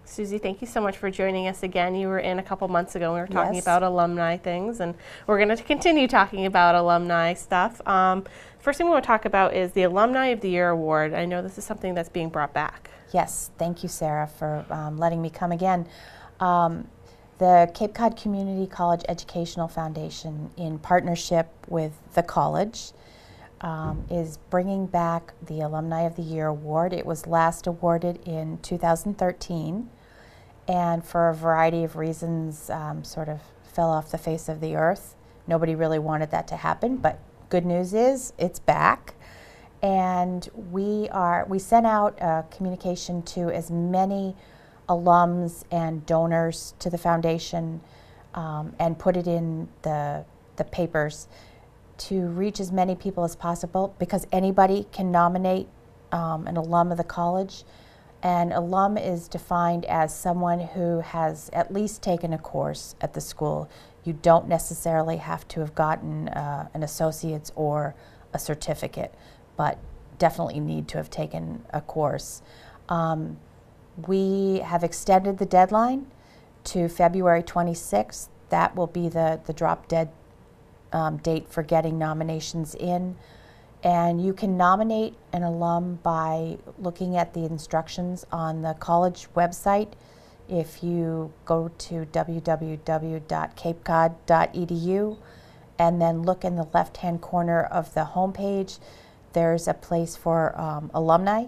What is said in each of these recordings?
Suzie, thank you so much for joining us again. You were in a couple months ago. We were talking Yes. about alumni things, and we're going to continue talking about alumni stuff. First thing we want to talk about is the Alumni of the Year Award. I know this is something that's being brought back. Yes, thank you, Sarah, for letting me come again. The Cape Cod Community College Educational Foundation, in partnership with the college, is bringing back the Alumni of the Year Award. It was last awarded in 2013, and for a variety of reasons sort of fell off the face of the earth. Nobody really wanted that to happen, but good news is it's back. And we sent out a communication to as many alums and donors to the foundation and put it in the papers to reach as many people as possible, because anybody can nominate an alum of the college. An alum is defined as someone who has at least taken a course at the school. You don't necessarily have to have gotten an associate's or a certificate, but definitely need to have taken a course. We have extended the deadline to February 26th. That will be the drop dead date for getting nominations in. And you can nominate an alum by looking at the instructions on the college website. If you go to www.capecod.edu and then look in the left-hand corner of the homepage, there's a place for alumni.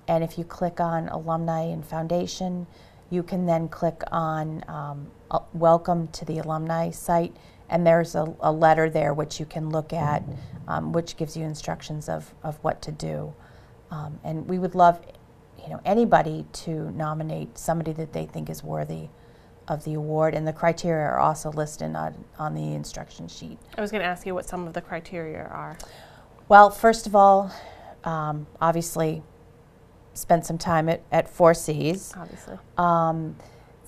And if you click on Alumni and Foundation, you can then click on Welcome to the Alumni site, and there's a letter there which you can look at, which gives you instructions of what to do. And we would love, anybody to nominate somebody that they think is worthy of the award, and the criteria are also listed on the instruction sheet. I was going to ask you what some of the criteria are. Well, first of all, obviously, spend some time at Four Cs. Obviously.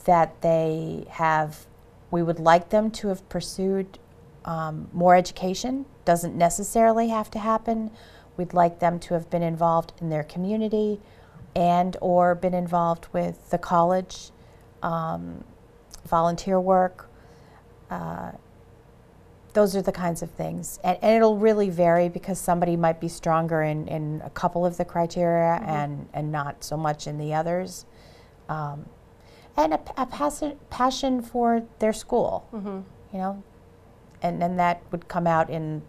That we would like them to have pursued more education. Doesn't necessarily have to happen. We'd like them to have been involved in their community and or been involved with the college, volunteer work. Those are the kinds of things. And it'll really vary, because somebody might be stronger in a couple of the criteria and not so much in the others. And a passion for their school, and then that would come out in,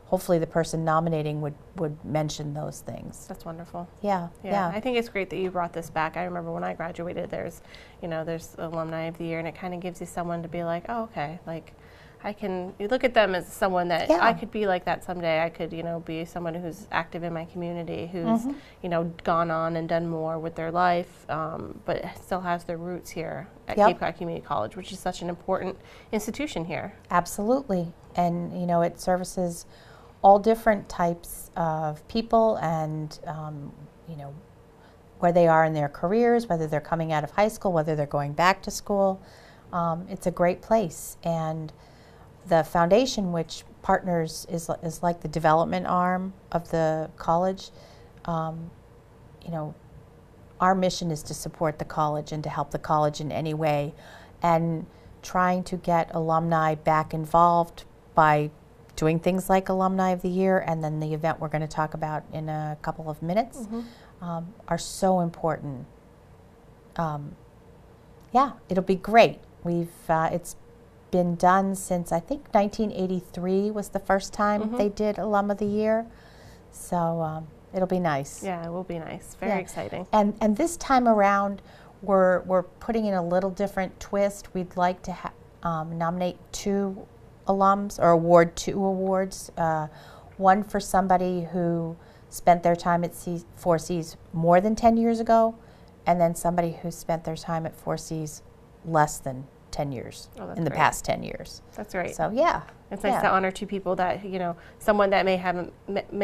hopefully the person nominating would mention those things. That's wonderful. Yeah. I think it's great that you brought this back. I remember when I graduated, there's Alumni of the Year, and it kind of gives you someone to be like, oh, okay, like, you look at them as someone that I could be like that someday. I could, be someone who's active in my community, who's, gone on and done more with their life, but still has their roots here at Cape Cod Community College, which is such an important institution here. Absolutely. And, it services all different types of people and, where they are in their careers, whether they're coming out of high school, whether they're going back to school. It's a great place. And the foundation, which partners is like the development arm of the college. Our mission is to support the college and to help the college in any way, and trying to get alumni back involved by doing things like Alumni of the Year, and then the event we're going to talk about in a couple of minutes, are so important. It'll be great. It's been done since, I think, 1983 was the first time they did Alum of the Year. So it'll be nice. Yeah, it will be nice. Very exciting. And this time around, we're putting in a little different twist. We'd like to nominate 2 alums, or award 2 awards. One for somebody who spent their time at Four Cs more than 10 years ago, and then somebody who spent their time at Four Cs less than 10 years in the past 10 years. That's great. So it's nice to honor 2 people that, someone that may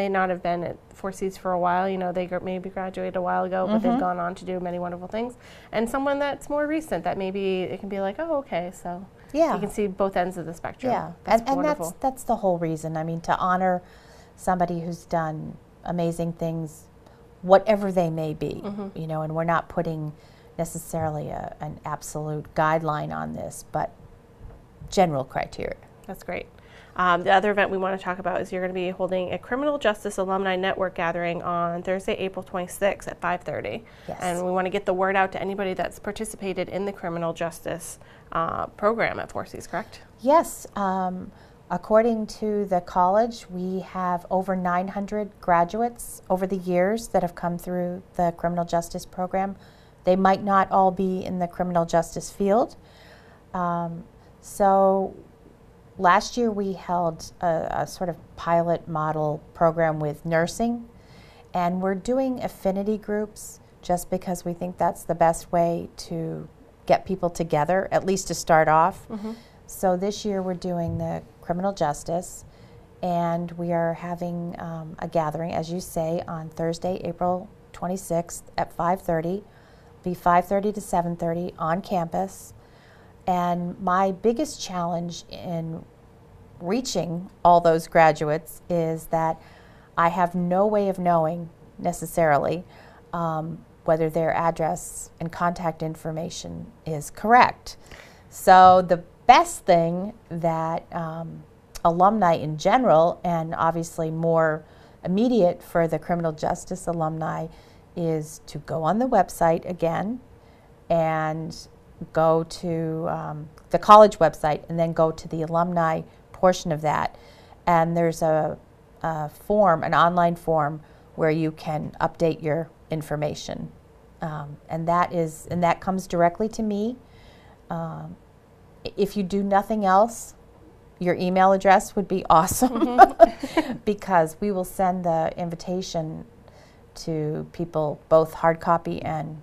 not have been at Four Cs for a while, they maybe graduated a while ago, but they've gone on to do many wonderful things, and someone that's more recent that maybe it can be like, oh, okay, so you can see both ends of the spectrum. Yeah, that's and wonderful. that's the whole reason. I mean, to honor somebody who's done amazing things, whatever they may be, and we're not putting necessarily an absolute guideline on this, but general criteria. That's great. The other event we want to talk about is you're going to be holding a Criminal Justice Alumni Network gathering on Thursday, April 26th at 5:30. Yes. And we want to get the word out to anybody that's participated in the criminal justice program at 4Cs, correct? Yes. According to the college, we have over 900 graduates over the years that have come through the criminal justice program. They might not all be in the criminal justice field. So last year we held a sort of pilot model program with nursing, and we're doing affinity groups just because we think that's the best way to get people together, at least to start off. Mm-hmm. So this year we're doing the criminal justice, and we are having a gathering, as you say, on Thursday, April 26th at 5:30. Be 5:30 to 7:30 on campus. And my biggest challenge in reaching all those graduates is that I have no way of knowing necessarily whether their address and contact information is correct. So the best thing that alumni in general, and obviously more immediate for the criminal justice alumni, is to go on the website again and go to the college website and then go to the alumni portion of that. And there's a form, an online form, where you can update your information. And that comes directly to me. If you do nothing else, your email address would be awesome. Mm-hmm. Because we will send the invitation to people both hard copy and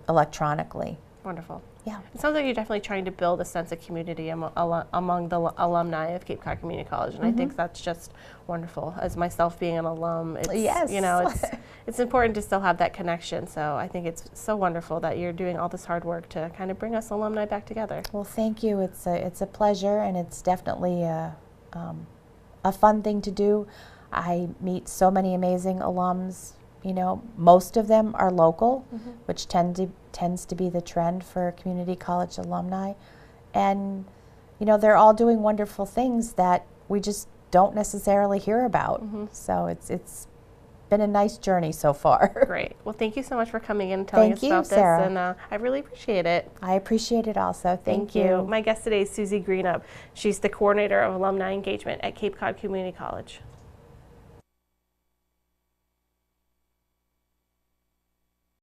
electronically. Wonderful. Yeah. It sounds like you're definitely trying to build a sense of community among the alumni of Cape Cod Community College, and I think that's just wonderful. As myself being an alum, it's, yes. you know, it's important to still have that connection. So I think it's so wonderful that you're doing all this hard work to kind of bring us alumni back together. Well, thank you. It's a pleasure, and it's definitely a fun thing to do. I meet so many amazing alums. You know, most of them are local, which tends to be the trend for community college alumni. And, you know, they're all doing wonderful things that we just don't necessarily hear about. So it's been a nice journey so far. Great. Well, thank you so much for coming in and telling us about Sarah. this. And I really appreciate it. I appreciate it also. Thank you. My guest today is Suzie Greenup. She's the coordinator of alumni engagement at Cape Cod Community College.